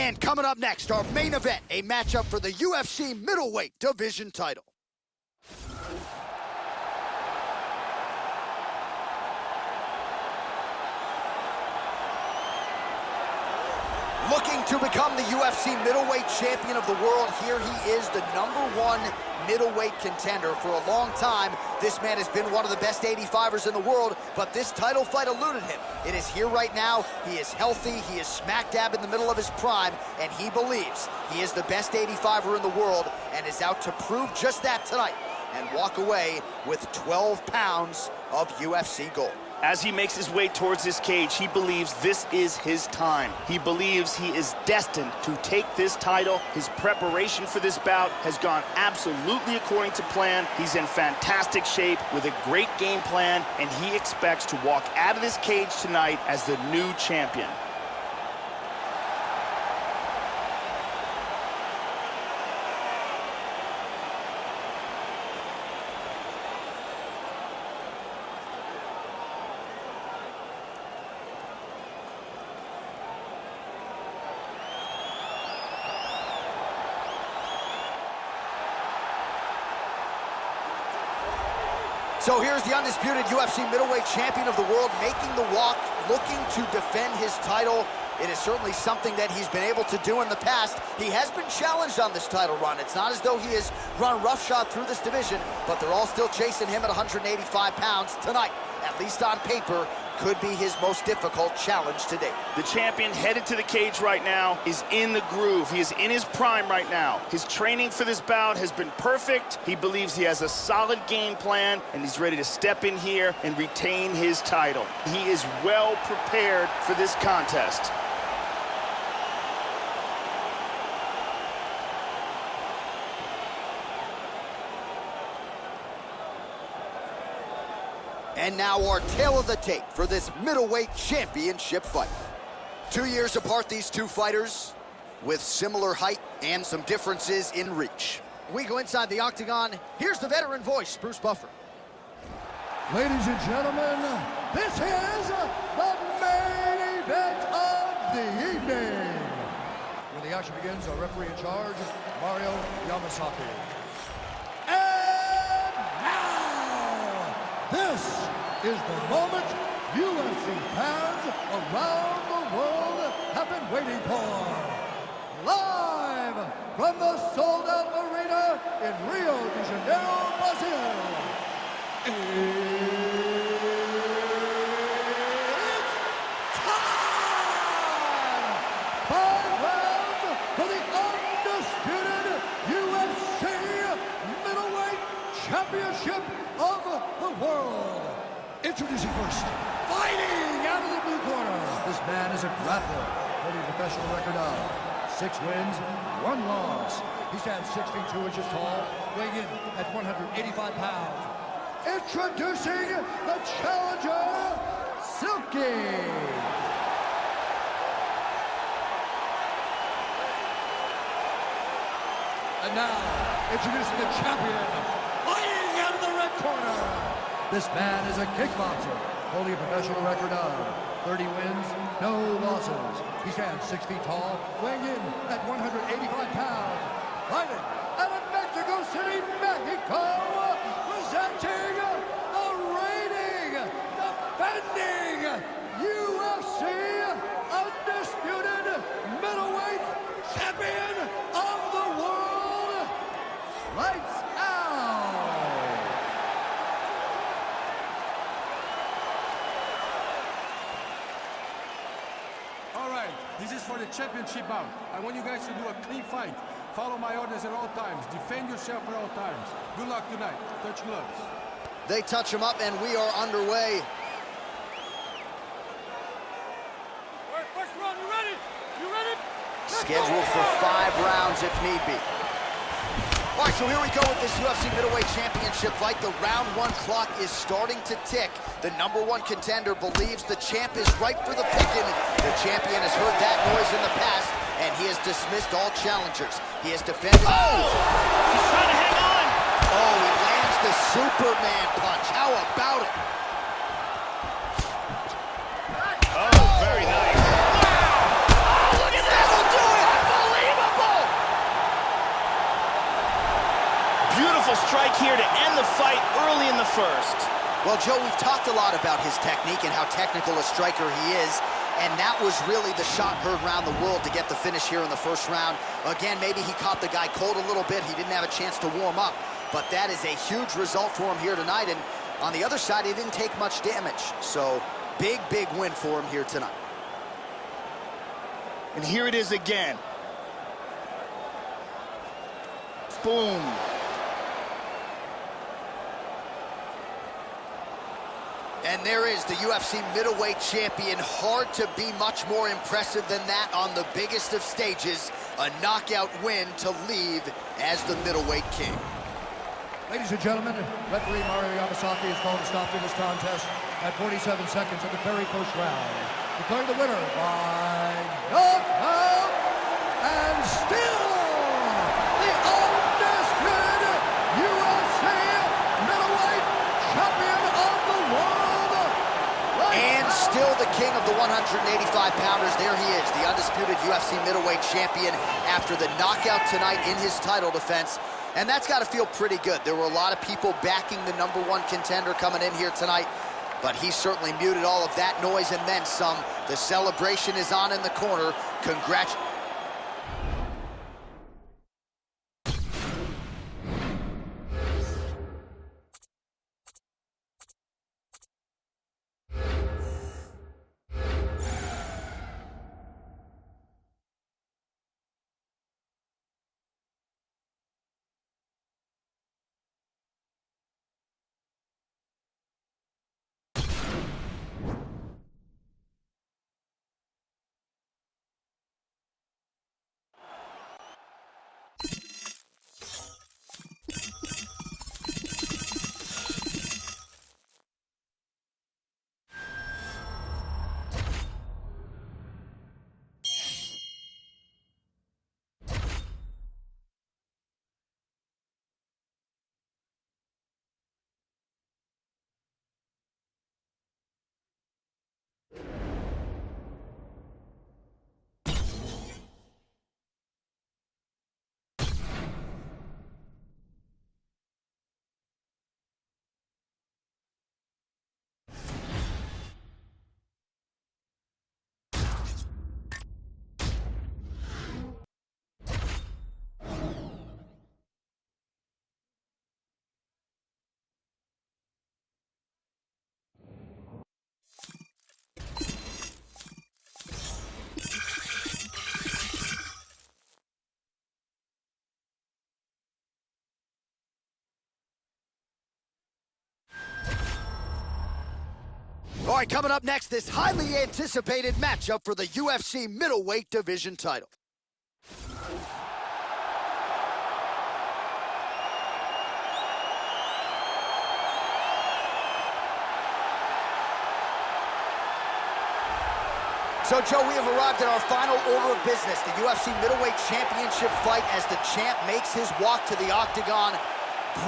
And coming up next, our main event, a matchup for the UFC middleweight division title. Looking to become the UFC middleweight champion of the world, here he is, the #1 middleweight contender. For a long time, this man has been one of the best 85ers in the world, but this title fight eluded him. It is here right now. He is healthy. He is smack dab in the middle of his prime, and he believes he is the best 85er in the world and is out to prove just that tonight and walk away with 12 pounds of UFC gold. As he makes his way towards this cage, he believes this is his time. He believes he is destined to take this title. His preparation for this bout has gone absolutely according to plan. He's in fantastic shape with a great game plan, and he expects to walk out of this cage tonight as the new champion. So here's the undisputed UFC middleweight champion of the world making the walk, looking to defend his title. It is certainly something that he's been able to do in the past. He has been challenged on this title run. It's not as though he has run roughshod through this division, but they're all still chasing him at 185 pounds tonight. At least on paper, could be his most difficult challenge to date. The champion headed to the cage right now is in the groove. He is in his prime right now. His training for this bout has been perfect. He believes he has a solid game plan, and he's ready to step in here and retain his title. He is well prepared for this contest. And now our tale of the tape for this middleweight championship fight. 2 years apart, these two fighters, with similar height and some differences in reach. We go inside the octagon. Here's the veteran voice, Bruce Buffer. Ladies and gentlemen, this is the main event of the evening. When the action begins, our referee in charge, Mario Yamasaki. And now, this is the moment UFC fans around the world have been waiting for. Live from the sold-out arena in Rio de Janeiro, Brazil. It's time! 5 rounds for the undisputed UFC middleweight championship of the world. Introducing first, fighting out of the blue corner. This man is a grappler, holding a professional record of 6 wins, 1 loss. He stands 6 feet 2 inches tall, weighing in at 185 pounds. Introducing the challenger, Silky. And now, introducing the champion, fighting out of the red corner. This man is a kickboxer, holding a professional record of 30 wins, no losses. He stands 6 feet tall, weighing in at 185 pounds. Fighting out of Mexico City, Mexico, presenting the reigning, defending UFC undisputed middleweight champion of the world, Lights Out. All right, this is for the championship bout. I want you guys to do a clean fight. Follow my orders at all times. Defend yourself at all times. Good luck tonight. Touch gloves. They touch him up, and we are underway. All right, first round, you ready? You ready? Scheduled for 5 rounds if need be. All right, so here we go with this UFC middleweight championship fight. The round 1 clock is starting to tick. The #1 contender believes the champ is ripe for the picking. The champion has heard that noise in the past, and he has dismissed all challengers. He has defended. Oh! He's trying to hang on! Oh, he lands the Superman punch. How about it? Oh, very nice. Wow! Oh, look at that! That'll do it! strike here to end the fight early in the first. Well, Joe, we've talked a lot about his technique and how technical a striker he is, and that was really the shot heard around the world to get the finish here in the first round. Again, maybe he caught the guy cold a little bit. He didn't have a chance to warm up, but that is a huge result for him here tonight, and on the other side, he didn't take much damage. So, big, big win for him here tonight. And here it is again. Boom. And there is the UFC middleweight champion. Hard to be much more impressive than that on the biggest of stages. A knockout win to leave as the middleweight king. Ladies and gentlemen, referee Mario Yamasaki is called to stop to this contest at 47 seconds of the very first round. Declaring the winner by knockout and still the undisputed UFC middleweight champion of the world. And still the king of the 185-pounders. There he is, the undisputed UFC middleweight champion after the knockout tonight in his title defense. And that's got to feel pretty good. There were a lot of people backing the #1 contender coming in here tonight, but he certainly muted all of that noise and then some. The celebration is on in the corner. Congratulations. All right, coming up next, this highly anticipated matchup for the UFC middleweight division title. So, Joe, we have arrived at our final order of business, the UFC middleweight championship fight as the champ makes his walk to the octagon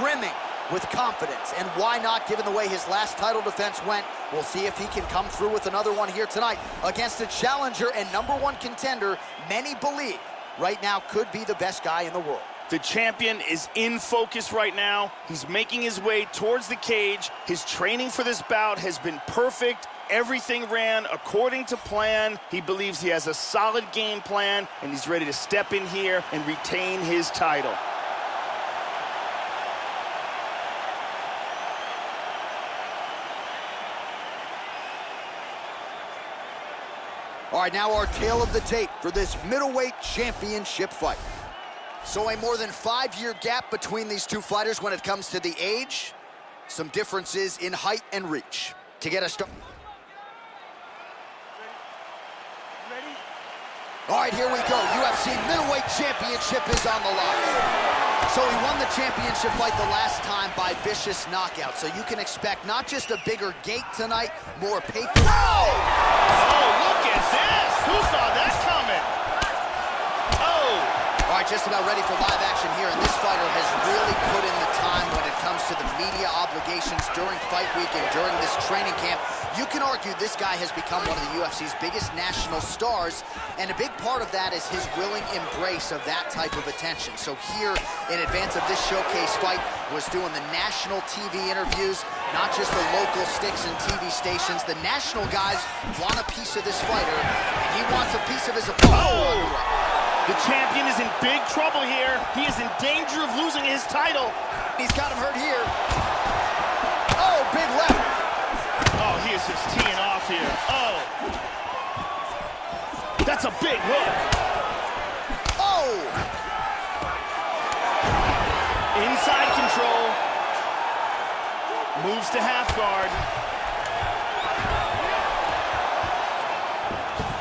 brimming with confidence. And why not, given the way his last title defense went? We'll see if he can come through with another one here tonight against a challenger and #1 contender many believe right now could be the best guy in the world. The champion is in focus right now. He's making his way towards the cage. His training for this bout has been perfect. Everything ran according to plan. He believes he has a solid game plan, and he's ready to step in here and retain his title. All right, now our tale of the tape for this middleweight championship fight. So a more than 5-year gap between these two fighters when it comes to the age. Some differences in height and reach. To get us started. Ready? All right, here we go. UFC middleweight championship is on the line. So he won the championship fight the last time by vicious knockout. So you can expect not just a bigger gate tonight, more paper. Oh, look at this. Who saw that coming? Oh. All right, just about ready for live action here, and this fighter has really put in the time when it comes to the media obligations during fight week and during this training camp, you can argue this guy has become one of the UFC's biggest national stars, and a big part of that is his willing embrace of that type of attention. So here, in advance of this showcase fight, was doing the national TV interviews, not just the local sticks and TV stations. The national guys want a piece of this fighter, and he wants a piece of his opponent. Oh! The champion is in big trouble here. He is in danger of losing his title. He's got him hurt here. Oh, big left. Oh, he is just teeing off here. Oh. That's a big hook. Oh. Inside control. Moves to half guard.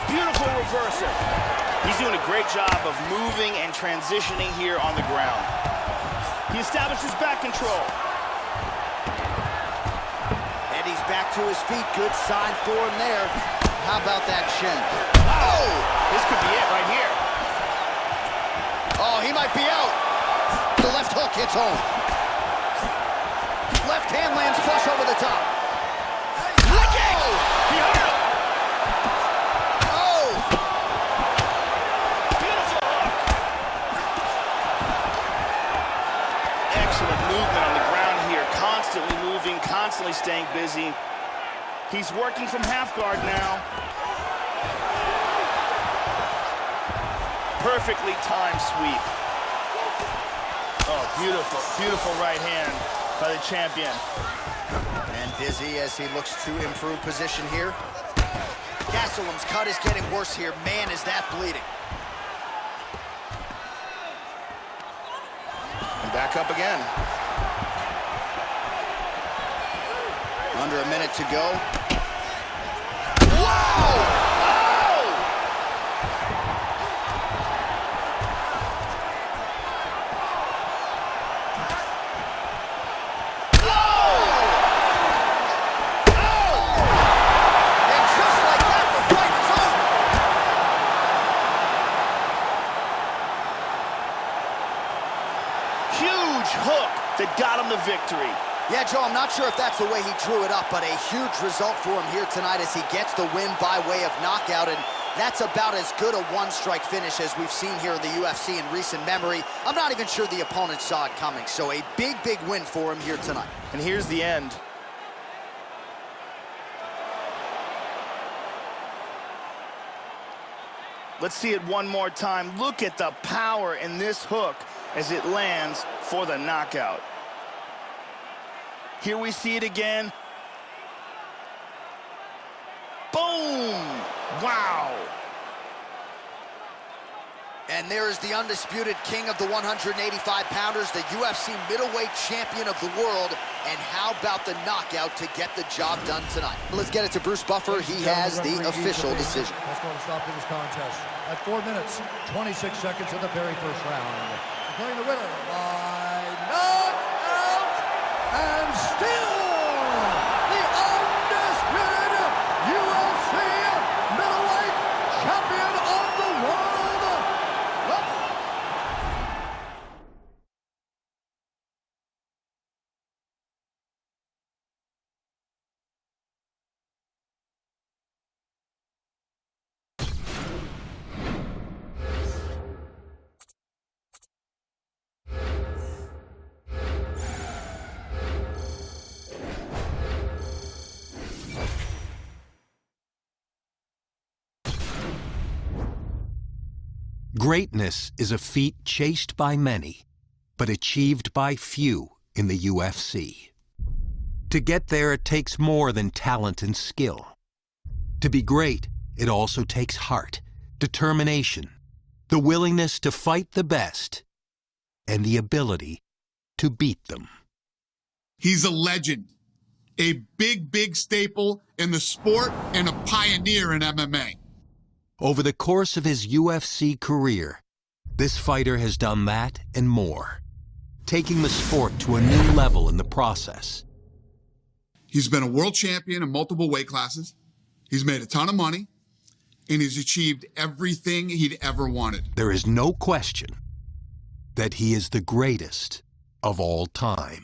Beautiful reversal. He's doing a great job of moving and transitioning here on the ground. He establishes back control. And he's back to his feet. Good sign for him there. How about that shin? Oh! This could be it right here. Oh, he might be out. The left hook hits home. Left hand lands flush over the top. Oh! He hurt him. Oh! Beautiful hook. Excellent movement on the ground here. Constantly moving, constantly staying busy. He's working from half guard now. Perfectly timed sweep. Oh, beautiful, beautiful right hand by the champion. And busy as he looks to improve position here. Gastelum's cut is getting worse here. Man, is that bleeding. And back up again. Under a minute to go. Wow! Hook that got him the victory. Yeah, Joe, I'm not sure if that's the way he drew it up, but a huge result for him here tonight as he gets the win by way of knockout, and that's about as good a one-strike finish as we've seen here in the UFC in recent memory. I'm not even sure the opponent saw it coming, so a big, big win for him here tonight. And here's the end. Let's see it one more time. Look at the power in this hook as it lands for the knockout. Here we see it again. Boom! Wow! And there is the undisputed king of the 185-pounders, the UFC middleweight champion of the world. And how about the knockout to get the job done tonight? Let's get it to Bruce Buffer. He has the official decision. Let's go to stop to this contest at 4 minutes, 26 seconds of the very first round. Declaring the winner by knockout and still the undisputed UFC middleweight champion of the world. Greatness is a feat chased by many, but achieved by few in the UFC. To get there, it takes more than talent and skill. To be great, it also takes heart, determination, the willingness to fight the best, and the ability to beat them. He's a legend, a big, big staple in the sport and a pioneer in MMA. Over the course of his UFC career, this fighter has done that and more, taking the sport to a new level in the process. He's been a world champion in multiple weight classes. He's made a ton of money, and he's achieved everything he'd ever wanted. There is no question that he is the greatest of all time.